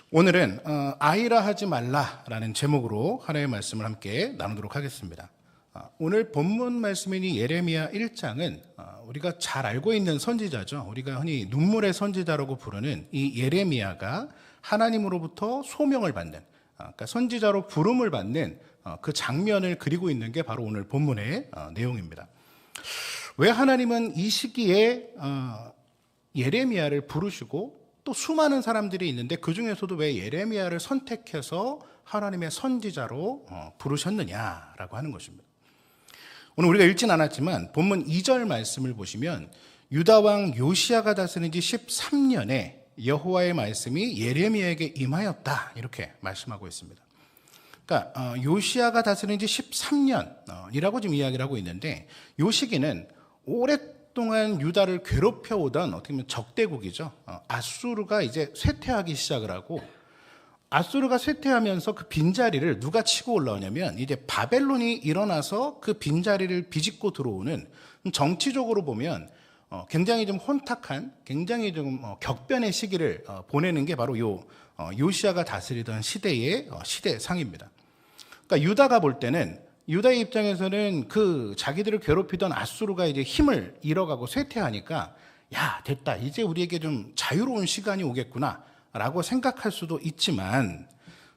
오늘은 아이라 하지 말라라는 제목으로 하나님의 말씀을 함께 나누도록 하겠습니다. 오늘 본문 말씀인 이 예레미야 1장은 우리가 잘 알고 있는 선지자죠. 우리가 흔히 눈물의 선지자라고 부르는 이 예레미야가 하나님으로부터 소명을 받는, 그러니까 선지자로 부름을 받는 그 장면을 그리고 있는 게 바로 오늘 본문의 내용입니다. 왜 하나님은 이 시기에 예레미야를 부르시고 또 수많은 사람들이 있는데 그 중에서도 왜 예레미야를 선택해서 하나님의 선지자로 부르셨느냐라고 하는 것입니다. 오늘 우리가 읽진 않았지만 본문 2절 말씀을 보시면 유다 왕 요시야가 다스린 지 13년에 여호와의 말씀이 예레미야에게 임하였다 이렇게 말씀하고 있습니다. 그러니까 요시야가 다스린 지 13년이라고 지금 이야기를 하고 있는데 요 시기는 오랫동안 유다를 괴롭혀오던 어떻게 보면 적대국이죠. 아수르가 이제 쇠퇴하기 시작을 하고 아수르가 쇠퇴하면서 그 빈자리를 누가 치고 올라오냐면 이제 바벨론이 일어나서 그 빈자리를 비집고 들어오는, 정치적으로 보면 굉장히 좀 혼탁한, 굉장히 좀 격변의 시기를 보내는 게 바로 요시야가 다스리던 시대의 시대상입니다. 그러니까 유다가 볼 때는, 유다의 입장에서는 그 자기들을 괴롭히던 아수르가 이제 힘을 잃어가고 쇠퇴하니까 야, 됐다, 이제 우리에게 좀 자유로운 시간이 오겠구나 라고 생각할 수도 있지만,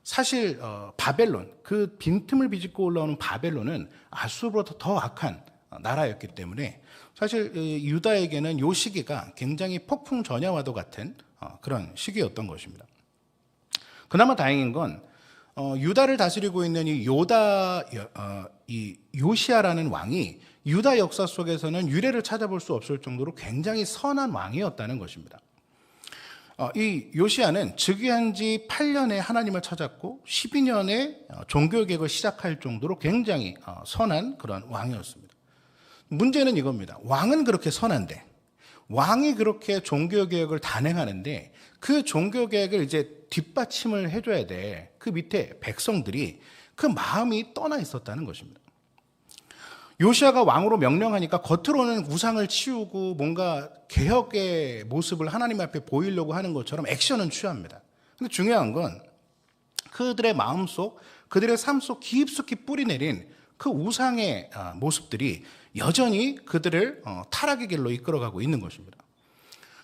사실 바벨론, 그 빈틈을 비집고 올라오는 바벨론은 아수르보다 더 악한 나라였기 때문에 사실 유다에게는 이 시기가 굉장히 폭풍 전야와도 같은 그런 시기였던 것입니다. 그나마 다행인 건 유다를 다스리고 있는 이 요시야라는 왕이 유다 역사 속에서는 유례를 찾아볼 수 없을 정도로 굉장히 선한 왕이었다는 것입니다. 이 요시야는 즉위한 지 8년에 하나님을 찾았고 12년에 종교개혁을 시작할 정도로 굉장히 선한 그런 왕이었습니다. 문제는 이겁니다. 왕은 그렇게 선한데, 왕이 그렇게 종교개혁을 단행하는데 그 종교개혁을 이제 뒷받침을 해줘야 돼. 그 밑에 백성들이 그 마음이 떠나 있었다는 것입니다. 요시야가 왕으로 명령하니까 겉으로는 우상을 치우고 뭔가 개혁의 모습을 하나님 앞에 보이려고 하는 것처럼 액션은 취합니다. 근데 중요한 건 그들의 마음속, 그들의 삶 속 깊숙이 뿌리내린 그 우상의 모습들이 여전히 그들을 타락의 길로 이끌어가고 있는 것입니다.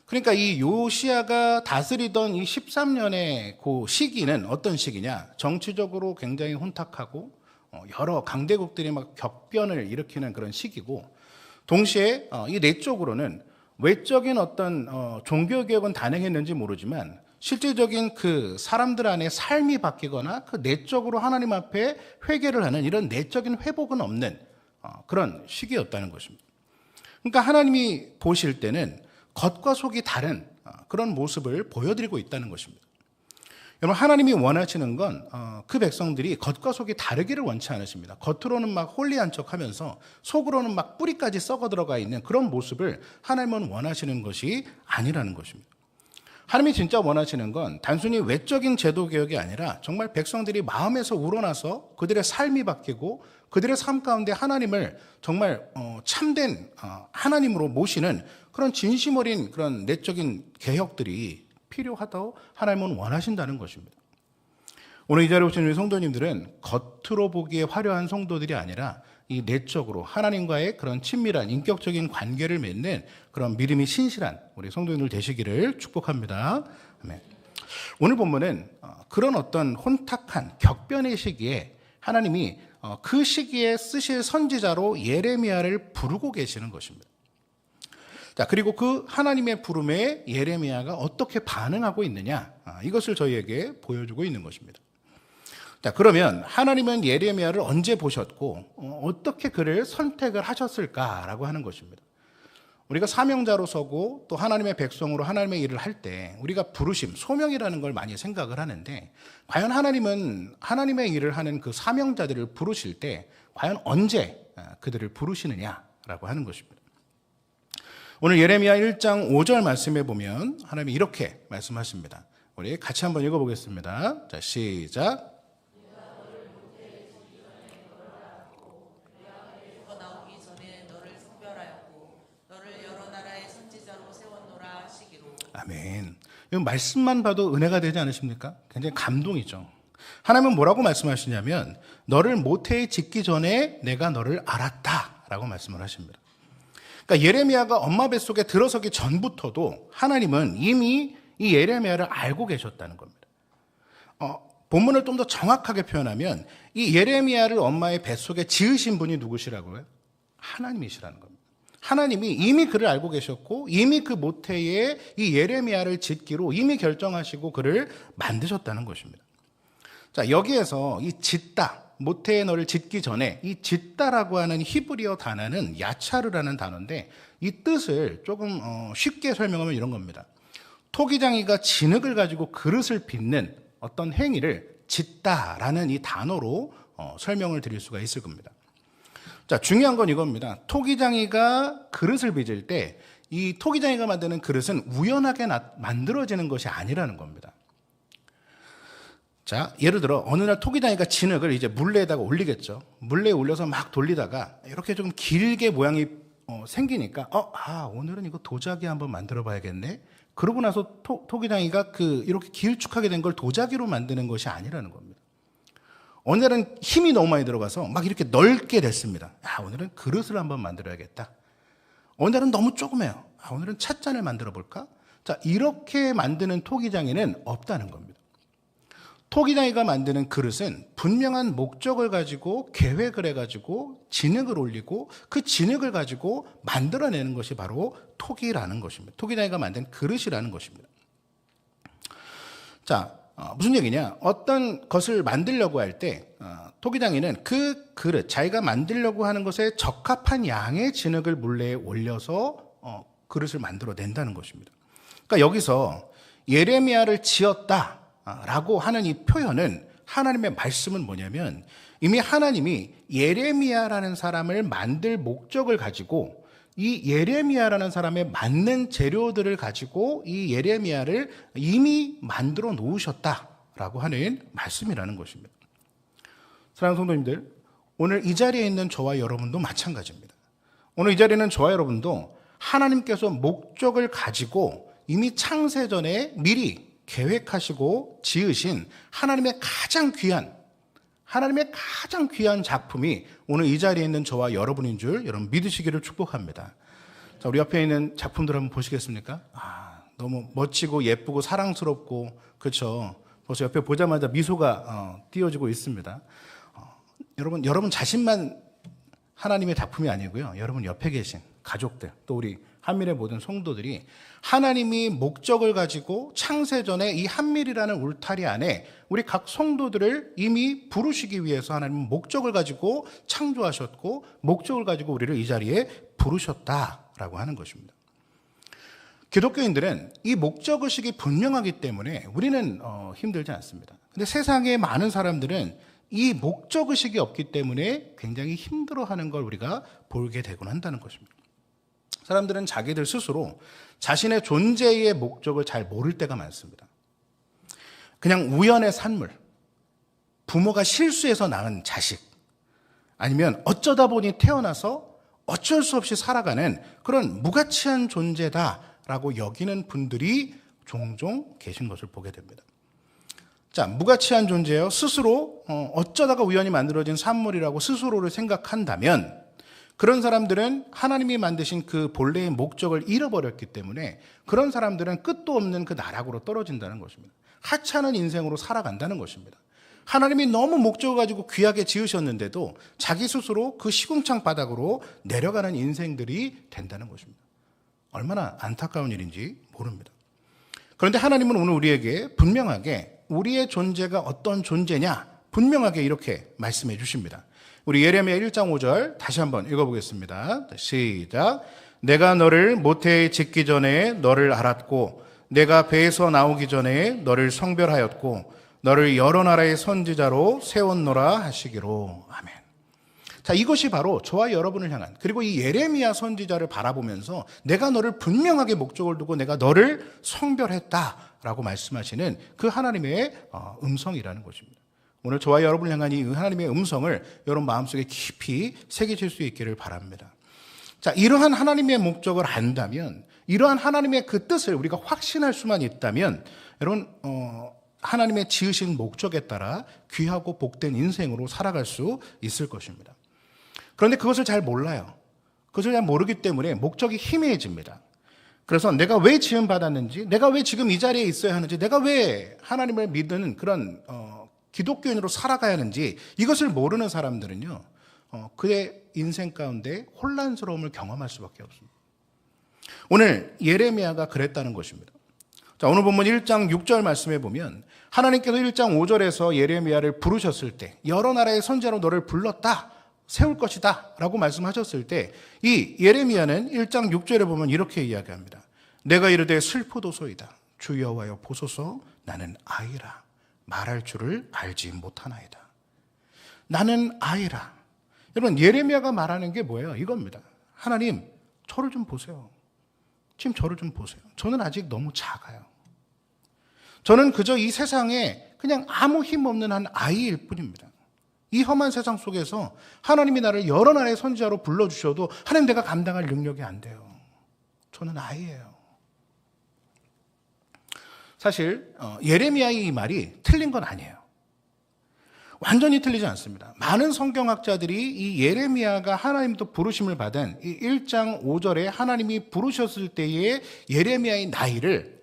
그러니까 이 요시야가 다스리던 이 13년의 그 시기는 어떤 시기냐? 정치적으로 굉장히 혼탁하고 여러 강대국들이 막 격변을 일으키는 그런 시기고, 동시에 이 내적으로는 외적인 어떤 종교개혁은 단행했는지 모르지만 실질적인 그 사람들 안에 삶이 바뀌거나 그 내적으로 하나님 앞에 회개를 하는 이런 내적인 회복은 없는 그런 시기였다는 것입니다. 그러니까 하나님이 보실 때는 겉과 속이 다른 그런 모습을 보여드리고 있다는 것입니다. 여러분, 하나님이 원하시는 건 그 백성들이 겉과 속이 다르기를 원치 않으십니다. 겉으로는 막 홀리한 척하면서 속으로는 막 뿌리까지 썩어 들어가 있는 그런 모습을 하나님은 원하시는 것이 아니라는 것입니다. 하나님이 진짜 원하시는 건 단순히 외적인 제도 개혁이 아니라 정말 백성들이 마음에서 우러나서 그들의 삶이 바뀌고 그들의 삶 가운데 하나님을 정말 참된 하나님으로 모시는 그런 진심 어린 그런 내적인 개혁들이 필요하다고 하나님은 원하신다는 것입니다. 오늘 이 자리에 오신 우리 성도님들은 겉으로 보기에 화려한 성도들이 아니라 이 내적으로 하나님과의 그런 친밀한 인격적인 관계를 맺는 그런 믿음이 신실한 우리 성도님들 되시기를 축복합니다. 아멘. 오늘 본문은 그런 어떤 혼탁한 격변의 시기에 하나님이 그 시기에 쓰실 선지자로 예레미야를 부르고 계시는 것입니다. 자, 그리고 그 하나님의 부름에 예레미야가 어떻게 반응하고 있느냐, 이것을 저희에게 보여주고 있는 것입니다. 자, 그러면 하나님은 예레미야를 언제 보셨고 어떻게 그를 선택을 하셨을까라고 하는 것입니다. 우리가 사명자로 서고 또 하나님의 백성으로 하나님의 일을 할 때 우리가 부르심, 소명이라는 걸 많이 생각을 하는데, 과연 하나님은 하나님의 일을 하는 그 사명자들을 부르실 때 과연 언제 그들을 부르시느냐라고 하는 것입니다. 오늘 예레미야 1장 5절 말씀에 보면 하나님이 이렇게 말씀하십니다. 우리 같이 한번 읽어보겠습니다. 자, 시작. 아멘. 이 말씀만 봐도 은혜가 되지 않으십니까? 굉장히 감동이죠. 하나님은 뭐라고 말씀하시냐면 너를 모태에 짓기 전에 내가 너를 알았다라고 말씀을 하십니다. 그러니까 예레미야가 엄마 뱃속에 들어서기 전부터도 하나님은 이미 이 예레미야를 알고 계셨다는 겁니다. 본문을 좀 더 정확하게 표현하면 이 예레미야를 엄마의 뱃속에 지으신 분이 누구시라고요? 하나님이시라는 겁니다. 하나님이 이미 그를 알고 계셨고 이미 그 모태에 이 예레미야를 짓기로 이미 결정하시고 그를 만드셨다는 것입니다. 자, 여기에서 이 짓다, 모태에 너를 짓기 전에 이 짓다라고 하는 히브리어 단어는 야차르라는 단어인데 이 뜻을 조금 쉽게 설명하면 이런 겁니다. 토기장이가 진흙을 가지고 그릇을 빚는 어떤 행위를 짓다라는 이 단어로 설명을 드릴 수가 있을 겁니다. 자, 중요한 건 이겁니다. 토기장이가 그릇을 빚을 때 이 토기장이가 만드는 그릇은 우연하게 만들어지는 것이 아니라는 겁니다. 자, 예를 들어 어느 날 토기장이가 진흙을 이제 물레에다가 올리겠죠. 물레에 올려서 막 돌리다가 이렇게 좀 길게 모양이 생기니까 오늘은 이거 도자기 한번 만들어 봐야겠네. 그러고 나서 토기장이가 이렇게 길쭉하게 된 걸 도자기로 만드는 것이 아니라는 겁니다. 어느 날은 힘이 너무 많이 들어가서 막 이렇게 넓게 됐습니다. 오늘은 그릇을 한번 만들어야겠다. 어느 날은 너무 조그매요. 오늘은 찻잔을 만들어 볼까? 자, 이렇게 만드는 토기장이는 없다는 겁니다. 토기장이가 만드는 그릇은 분명한 목적을 가지고 계획을 해가지고 진흙을 올리고 그 진흙을 가지고 만들어내는 것이 바로 토기라는 것입니다. 토기장이가 만든 그릇이라는 것입니다. 자, 무슨 얘기냐? 어떤 것을 만들려고 할 때 토기장이는 그 그릇, 자기가 만들려고 하는 것에 적합한 양의 진흙을 물레에 올려서 그릇을 만들어낸다는 것입니다. 그러니까 여기서 예레미야를 지었다 라고 하는 이 표현은 하나님의 말씀은 뭐냐면 이미 하나님이 예레미야라는 사람을 만들 목적을 가지고 이 예레미야라는 사람의 맞는 재료들을 가지고 이 예레미야를 이미 만들어 놓으셨다라고 하는 말씀이라는 것입니다. 사랑하는 성도님들, 오늘 이 자리에 있는 저와 여러분도 마찬가지입니다. 오늘 이 자리에 있는 저와 여러분도 하나님께서 목적을 가지고 이미 창세전에 미리 계획하시고 지으신 하나님의 가장 귀한 작품이 오늘 이 자리에 있는 저와 여러분인 줄 여러분 믿으시기를 축복합니다. 자, 우리 옆에 있는 작품들 한번 보시겠습니까? 너무 멋지고 예쁘고 사랑스럽고 그렇죠. 벌써 옆에 보자마자 미소가 띄어지고 있습니다. 여러분 자신만 하나님의 작품이 아니고요. 여러분 옆에 계신 가족들 또 우리 한밀의 모든 성도들이 하나님이 목적을 가지고 창세전에 이 한밀이라는 울타리 안에 우리 각 성도들을 이미 부르시기 위해서 하나님은 목적을 가지고 창조하셨고 목적을 가지고 우리를 이 자리에 부르셨다라고 하는 것입니다. 기독교인들은 이 목적의식이 분명하기 때문에 우리는 힘들지 않습니다. 근데 세상에 많은 사람들은 이 목적의식이 없기 때문에 굉장히 힘들어하는 걸 우리가 보게 되곤 한다는 것입니다. 사람들은 자기들 스스로 자신의 존재의 목적을 잘 모를 때가 많습니다. 그냥 우연의 산물, 부모가 실수해서 낳은 자식, 아니면 어쩌다 보니 태어나서 어쩔 수 없이 살아가는 그런 무가치한 존재다라고 여기는 분들이 종종 계신 것을 보게 됩니다. 자, 무가치한 존재요. 스스로 어쩌다가 우연히 만들어진 산물이라고 스스로를 생각한다면 그런 사람들은 하나님이 만드신 그 본래의 목적을 잃어버렸기 때문에 그런 사람들은 끝도 없는 그 나락으로 떨어진다는 것입니다. 하찮은 인생으로 살아간다는 것입니다. 하나님이 너무 목적을 가지고 귀하게 지으셨는데도 자기 스스로 그 시궁창 바닥으로 내려가는 인생들이 된다는 것입니다. 얼마나 안타까운 일인지 모릅니다. 그런데 하나님은 오늘 우리에게 분명하게 우리의 존재가 어떤 존재냐 분명하게 이렇게 말씀해 주십니다. 우리 예레미야 1장 5절 다시 한번 읽어보겠습니다. 시작. 내가 너를 모태에 짓기 전에 너를 알았고 내가 배에서 나오기 전에 너를 성별하였고 너를 여러 나라의 선지자로 세웠노라 하시기로. 아멘. 자, 이것이 바로 저와 여러분을 향한 그리고 이 예레미야 선지자를 바라보면서 내가 너를 분명하게 목적을 두고 내가 너를 성별했다라고 말씀하시는 그 하나님의 음성이라는 것입니다. 오늘 저와 여러분을 향한 이 하나님의 음성을 여러분 마음속에 깊이 새기실 수 있기를 바랍니다. 자, 이러한 하나님의 목적을 안다면 이러한 하나님의 그 뜻을 우리가 확신할 수만 있다면 여러분 하나님의 지으신 목적에 따라 귀하고 복된 인생으로 살아갈 수 있을 것입니다. 그런데 그것을 잘 몰라요. 그것을 잘 모르기 때문에 목적이 희미해집니다. 그래서 내가 왜 지음받았는지, 내가 왜 지금 이 자리에 있어야 하는지, 내가 왜 하나님을 믿는 그런 기독교인으로 살아가야 하는지 이것을 모르는 사람들은요, 그의 인생 가운데 혼란스러움을 경험할 수밖에 없습니다. 오늘 예레미야가 그랬다는 것입니다. 자, 오늘 본문 1장 6절 말씀에 보면 하나님께서 1장 5절에서 예레미야를 부르셨을 때 여러 나라의 선지자로 너를 불렀다, 세울 것이다 라고 말씀하셨을 때 이 예레미야는 1장 6절에 보면 이렇게 이야기합니다. 내가 이르되 슬프도소이다. 주 여호와여 보소서 나는 아이라. 말할 줄을 알지 못하나이다. 나는 아이라. 여러분 예레미야가 말하는 게 뭐예요? 이겁니다. 하나님 저를 좀 보세요. 지금 저를 좀 보세요. 저는 아직 너무 작아요. 저는 그저 이 세상에 그냥 아무 힘 없는 한 아이일 뿐입니다. 이 험한 세상 속에서 하나님이 나를 여러 나라의 선지자로 불러주셔도 하나님 내가 감당할 능력이 안 돼요. 저는 아이예요. 사실 예레미야의 이 말이 틀린 건 아니에요. 완전히 틀리지 않습니다. 많은 성경학자들이 이 예레미야가 하나님도 부르심을 받은 이 1장 5절에 하나님이 부르셨을 때의 예레미야의 나이를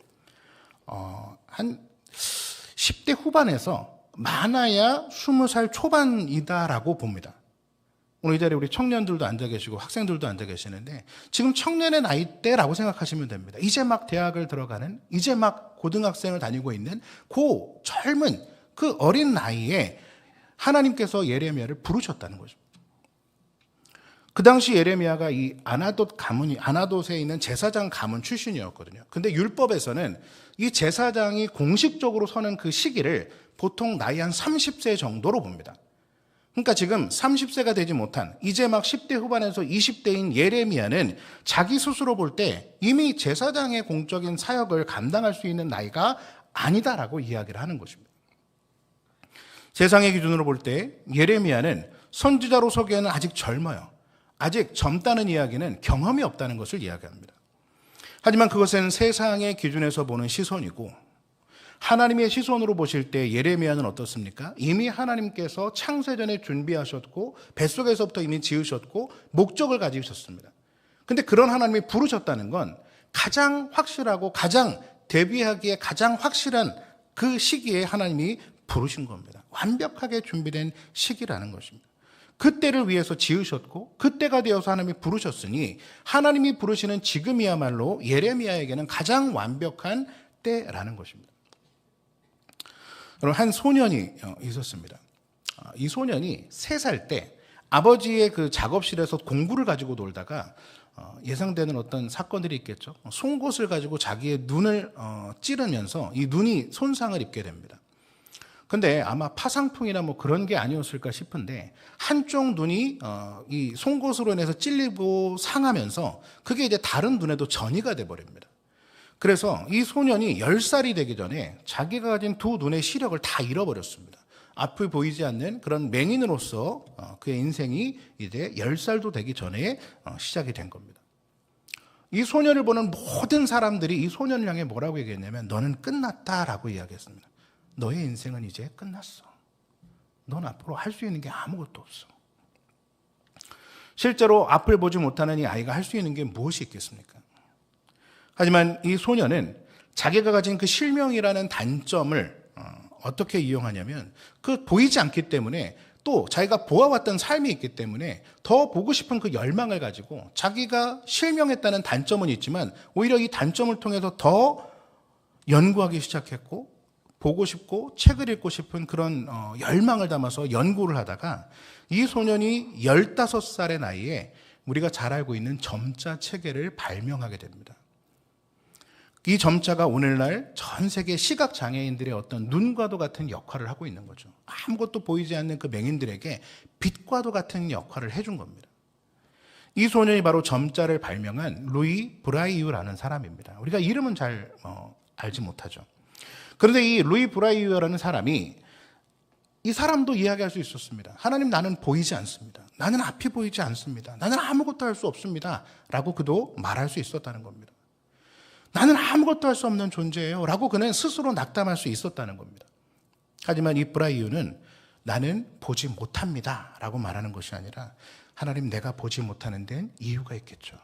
한 10대 후반에서 많아야 20살 초반이다라고 봅니다. 오늘 이 자리에 우리 청년들도 앉아 계시고 학생들도 앉아 계시는데 지금 청년의 나이대라고 생각하시면 됩니다. 이제 막 대학을 들어가는, 이제 막 고등학생을 다니고 있는 그 젊은 그 어린 나이에 하나님께서 예레미야를 부르셨다는 거죠. 그 당시 예레미야가 이 아나돗에 있는 제사장 가문 출신이었거든요. 근데 율법에서는 이 제사장이 공식적으로 서는 그 시기를 보통 나이 한 30세 정도로 봅니다. 그러니까 지금 30세가 되지 못한 이제 막 10대 후반에서 20대인 예레미야는 자기 스스로 볼 때 이미 제사장의 공적인 사역을 감당할 수 있는 나이가 아니다라고 이야기를 하는 것입니다. 세상의 기준으로 볼 때 예레미야는 선지자로 서기에는 아직 젊어요. 아직 젊다는 이야기는 경험이 없다는 것을 이야기합니다. 하지만 그것은 세상의 기준에서 보는 시선이고 하나님의 시선으로 보실 때 예레미야는 어떻습니까? 이미 하나님께서 창세전에 준비하셨고 뱃속에서부터 이미 지으셨고 목적을 가지셨습니다. 근데 그런 하나님이 부르셨다는 건 가장 확실하고 가장 대비하기에 가장 확실한 그 시기에 하나님이 부르신 겁니다. 완벽하게 준비된 시기라는 것입니다. 그때를 위해서 지으셨고 그때가 되어서 하나님이 부르셨으니 하나님이 부르시는 지금이야말로 예레미야에게는 가장 완벽한 때라는 것입니다. 여러분 한 소년이 있었습니다. 이 소년이 3살 때 아버지의 그 작업실에서 공구를 가지고 놀다가 예상되는 어떤 사건들이 있겠죠. 송곳을 가지고 자기의 눈을 찌르면서 이 눈이 손상을 입게 됩니다. 근데 아마 파상풍이나 뭐 그런 게 아니었을까 싶은데 한쪽 눈이 이 송곳으로 인해서 찔리고 상하면서 그게 이제 다른 눈에도 전이가 돼버립니다. 그래서 이 소년이 10살이 되기 전에 자기가 가진 두 눈의 시력을 다 잃어버렸습니다. 앞이 보이지 않는 그런 맹인으로서 그의 인생이 이제 10살도 되기 전에 시작이 된 겁니다. 이 소년을 보는 모든 사람들이 이 소년을 향해 뭐라고 얘기했냐면 너는 끝났다라고 이야기했습니다. 너의 인생은 이제 끝났어. 넌 앞으로 할 수 있는 게 아무것도 없어. 실제로 앞을 보지 못하는 이 아이가 할 수 있는 게 무엇이 있겠습니까? 하지만 이 소년은 자기가 가진 그 실명이라는 단점을 어떻게 이용하냐면 그 보이지 않기 때문에 또 자기가 보아왔던 삶이 있기 때문에 더 보고 싶은 그 열망을 가지고 자기가 실명했다는 단점은 있지만 오히려 이 단점을 통해서 더 연구하기 시작했고 보고 싶고 책을 읽고 싶은 그런 열망을 담아서 연구를 하다가 이 소년이 15살의 나이에 우리가 잘 알고 있는 점자 체계를 발명하게 됩니다. 이 점자가 오늘날 전 세계 시각장애인들의 어떤 눈과도 같은 역할을 하고 있는 거죠. 아무것도 보이지 않는 그 맹인들에게 빛과도 같은 역할을 해준 겁니다. 이 소년이 바로 점자를 발명한 루이 브라이유라는 사람입니다. 우리가 이름은 잘 알지 못하죠. 그런데 이 루이 브라이유라는 사람이 이 사람도 이야기할 수 있었습니다. 하나님 나는 보이지 않습니다. 나는 앞이 보이지 않습니다. 나는 아무것도 할 수 없습니다. 라고 그도 말할 수 있었다는 겁니다. 나는 아무것도 할 수 없는 존재예요 라고 그는 스스로 낙담할 수 있었다는 겁니다. 하지만 이 브라이유는 나는 보지 못합니다 라고 말하는 것이 아니라 하나님, 내가 보지 못하는 데는 이유가 있겠죠.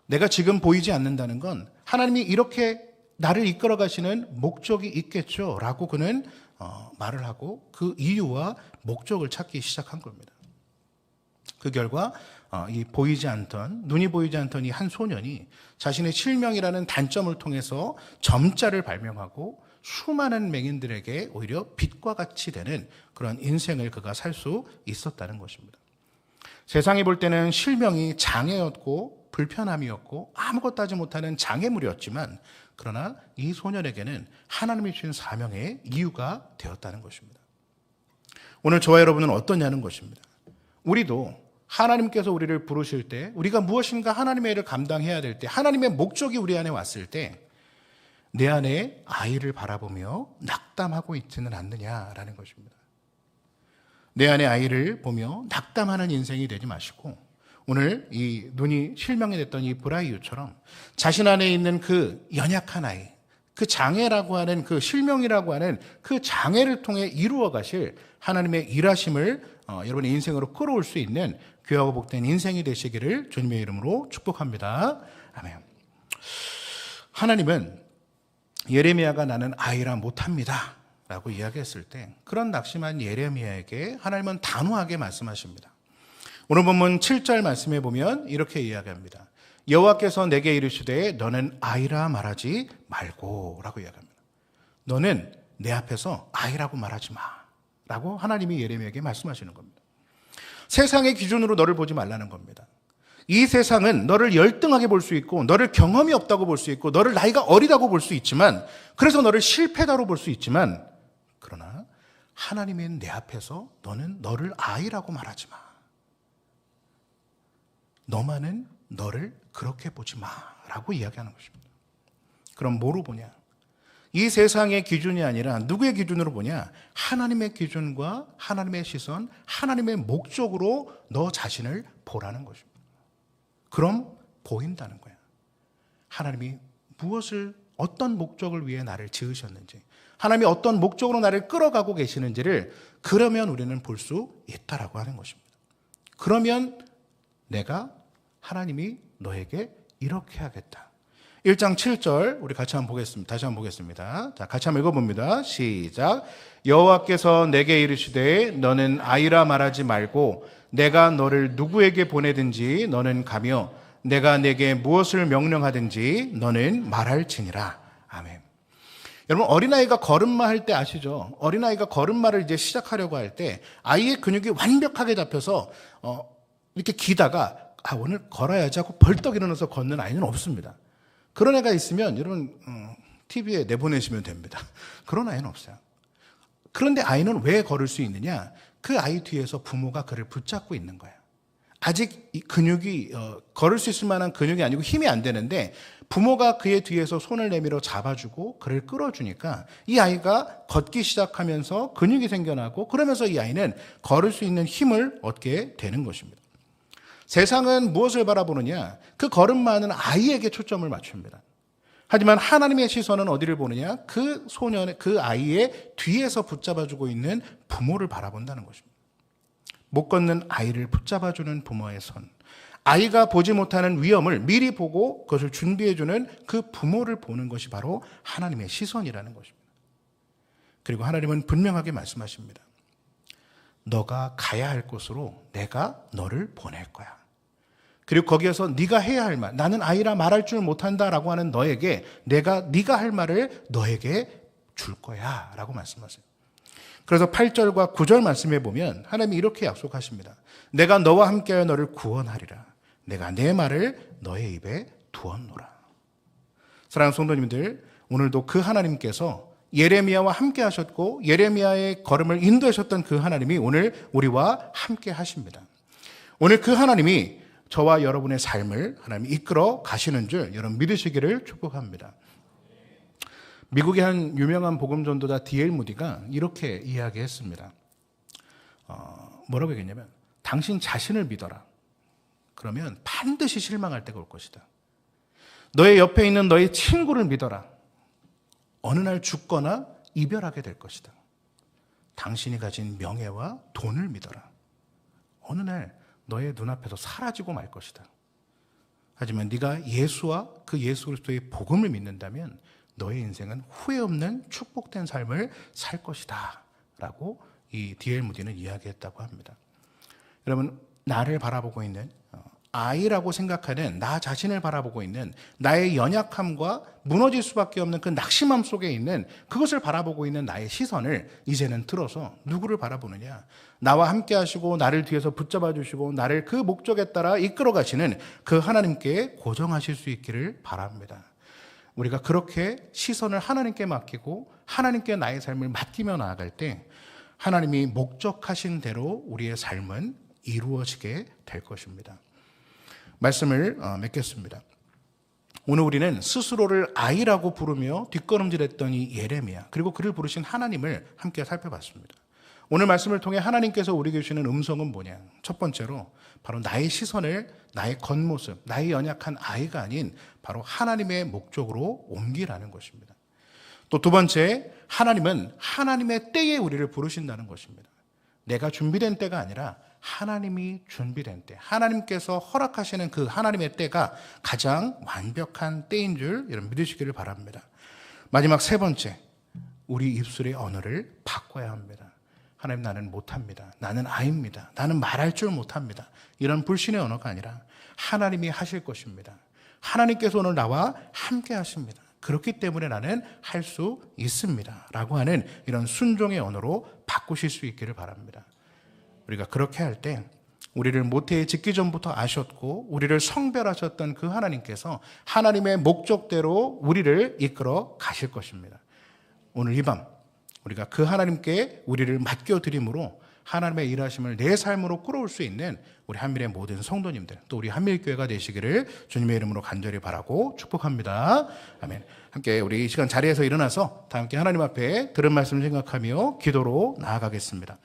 내가 지금 보이지 않는다는 건 하나님이 이렇게 나를 이끌어 가시는 목적이 있겠죠 라고 그는 말을 하고 그 이유와 목적을 찾기 시작한 겁니다. 그 결과 이 보이지 않던, 눈이 보이지 않던 이 한 소년이 자신의 실명이라는 단점을 통해서 점자를 발명하고 수많은 맹인들에게 오히려 빛과 같이 되는 그런 인생을 그가 살 수 있었다는 것입니다. 세상이 볼 때는 실명이 장애였고 불편함이었고 아무것도 하지 못하는 장애물이었지만, 그러나 이 소년에게는 하나님이 주신 사명의 이유가 되었다는 것입니다. 오늘 저와 여러분은 어떠냐는 것입니다. 우리도 하나님께서 우리를 부르실 때, 우리가 무엇인가 하나님의 일을 감당해야 될 때, 하나님의 목적이 우리 안에 왔을 때 내 안에 아이를 바라보며 낙담하고 있지는 않느냐라는 것입니다. 내 안에 아이를 보며 낙담하는 인생이 되지 마시고, 오늘 이 눈이 실명이 됐던 이 브라이유처럼 자신 안에 있는 그 연약한 아이, 그 장애라고 하는, 그 실명이라고 하는 그 장애를 통해 이루어 가실 하나님의 일하심을 여러분의 인생으로 끌어올 수 있는 귀하고 복된 인생이 되시기를 주님의 이름으로 축복합니다. 아멘. 하나님은 예레미야가 나는 아이라 못합니다 라고 이야기했을 때 그런 낙심한 예레미야에게 하나님은 단호하게 말씀하십니다. 오늘 본문 7절 말씀에 보면 이렇게 이야기합니다. 여호와께서 내게 이르시되 너는 아이라 말하지 말고 라고 이야기합니다. 너는 내 앞에서 아이라고 말하지 마 라고 하나님이 예레미야에게 말씀하시는 겁니다. 세상의 기준으로 너를 보지 말라는 겁니다. 이 세상은 너를 열등하게 볼 수 있고, 너를 경험이 없다고 볼 수 있고, 너를 나이가 어리다고 볼 수 있지만, 그래서 너를 실패다로 볼 수 있지만, 그러나 하나님의 내 앞에서 너는 너를 아이라고 말하지 마. 너만은 너를 그렇게 보지 마라고 이야기하는 것입니다. 그럼 뭐로 보냐? 이 세상의 기준이 아니라 누구의 기준으로 보냐? 하나님의 기준과 하나님의 시선, 하나님의 목적으로 너 자신을 보라는 것입니다. 그럼 보인다는 거야. 하나님이 무엇을, 어떤 목적을 위해 나를 지으셨는지, 하나님이 어떤 목적으로 나를 끌어가고 계시는지를 그러면 우리는 볼 수 있다라고 하는 것입니다. 그러면 내가, 하나님이 너에게 이렇게 하겠다. 1장 7절 우리 같이 한번 보겠습니다. 다시 한번 보겠습니다. 자, 같이 한번 읽어봅니다. 시작. 여호와께서 내게 이르시되 너는 아이라 말하지 말고 내가 너를 누구에게 보내든지 너는 가며 내가 내게 무엇을 명령하든지 너는 말할지니라. 아멘. 여러분, 어린아이가 걸음마 할 때 아시죠? 어린아이가 걸음마를 이제 시작하려고 할 때 아이의 근육이 완벽하게 잡혀서 이렇게 기다가 오늘 걸어야지 하고 벌떡 일어나서 걷는 아이는 없습니다. 그런 애가 있으면 여러분 TV에 내보내시면 됩니다. 그런 아이는 없어요. 그런데 아이는 왜 걸을 수 있느냐? 그 아이 뒤에서 부모가 그를 붙잡고 있는 거예요. 아직 이 근육이 걸을 수 있을 만한 근육이 아니고 힘이 안 되는데 부모가 그의 뒤에서 손을 내밀어 잡아주고 그를 끌어주니까 이 아이가 걷기 시작하면서 근육이 생겨나고, 그러면서 이 아이는 걸을 수 있는 힘을 얻게 되는 것입니다. 세상은 무엇을 바라보느냐? 그 걸음마는 아이에게 초점을 맞춥니다. 하지만 하나님의 시선은 어디를 보느냐? 그 소년의, 그 아이의 뒤에서 붙잡아주고 있는 부모를 바라본다는 것입니다. 못 걷는 아이를 붙잡아주는 부모의 손, 아이가 보지 못하는 위험을 미리 보고 그것을 준비해주는 그 부모를 보는 것이 바로 하나님의 시선이라는 것입니다. 그리고 하나님은 분명하게 말씀하십니다. 너가 가야 할 곳으로 내가 너를 보낼 거야. 그리고 거기에서 네가 해야 할 말, 나는 아이라 말할 줄 못한다라고 하는 너에게 네가 할 말을 너에게 줄 거야 라고 말씀하세요. 그래서 8절과 9절 말씀에 보면 하나님이 이렇게 약속하십니다. 내가 너와 함께하여 너를 구원하리라. 내가 내 말을 너의 입에 두었노라. 사랑하는 성도님들, 오늘도 그 하나님께서 예레미야와 함께 하셨고 예레미야의 걸음을 인도하셨던 그 하나님이 오늘 우리와 함께 하십니다. 오늘 그 하나님이 저와 여러분의 삶을 하나님이 이끌어 가시는 줄 여러분 믿으시기를 축복합니다. 미국의 한 유명한 복음 전도자 D.L. 무디가 이렇게 이야기했습니다. 뭐라고 얘기했냐면, 당신 자신을 믿어라. 그러면 반드시 실망할 때가 올 것이다. 너의 옆에 있는 너의 친구를 믿어라. 어느 날 죽거나 이별하게 될 것이다. 당신이 가진 명예와 돈을 믿어라. 어느 날 너의 눈앞에서 사라지고 말 것이다. 하지만 네가 예수와 그 예수 그리스도의 복음을 믿는다면 너의 인생은 후회 없는 축복된 삶을 살 것이다 라고 이 D.L. 무디는 이야기했다고 합니다. 여러분, 나를 바라보고 있는 아이라고 생각하는 나 자신을 바라보고 있는 나의 연약함과 무너질 수밖에 없는 그 낙심함 속에 있는 그것을 바라보고 있는 나의 시선을 이제는 틀어서 누구를 바라보느냐? 나와 함께 하시고 나를 뒤에서 붙잡아 주시고 나를 그 목적에 따라 이끌어 가시는 그 하나님께 고정하실 수 있기를 바랍니다. 우리가 그렇게 시선을 하나님께 맡기고 하나님께 나의 삶을 맡기며 나아갈 때 하나님이 목적하신 대로 우리의 삶은 이루어지게 될 것입니다. 말씀을 맺겠습니다. 오늘 우리는 스스로를 아이라고 부르며 뒷걸음질했던 이 예레미야 그리고 그를 부르신 하나님을 함께 살펴봤습니다. 오늘 말씀을 통해 하나님께서 우리에게 주시는 음성은 뭐냐? 첫 번째로 바로 나의 시선을 나의 겉모습, 나의 연약한 아이가 아닌 바로 하나님의 목적으로 옮기라는 것입니다. 또 두 번째, 하나님은 하나님의 때에 우리를 부르신다는 것입니다. 내가 준비된 때가 아니라 하나님이 준비된 때, 하나님께서 허락하시는 그 하나님의 때가 가장 완벽한 때인 줄 여러분 믿으시기를 바랍니다. 마지막 세 번째, 우리 입술의 언어를 바꿔야 합니다. 하나님, 나는 못합니다. 나는 아입니다. 나는 말할 줄 못합니다. 이런 불신의 언어가 아니라 하나님이 하실 것입니다. 하나님께서 오늘 나와 함께 하십니다. 그렇기 때문에 나는 할 수 있습니다. 라고 하는 이런 순종의 언어로 바꾸실 수 있기를 바랍니다. 우리가 그렇게 할 때 우리를 모태에 짓기 전부터 아셨고 우리를 성별하셨던 그 하나님께서 하나님의 목적대로 우리를 이끌어 가실 것입니다. 오늘 이 밤 우리가 그 하나님께 우리를 맡겨드림으로 하나님의 일하심을 내 삶으로 끌어올 수 있는 우리 한밀의 모든 성도님들, 또 우리 한밀교회가 되시기를 주님의 이름으로 간절히 바라고 축복합니다. 아멘. 함께 우리 이 시간 자리에서 일어나서 다 함께 하나님 앞에 들은 말씀을 생각하며 기도로 나아가겠습니다.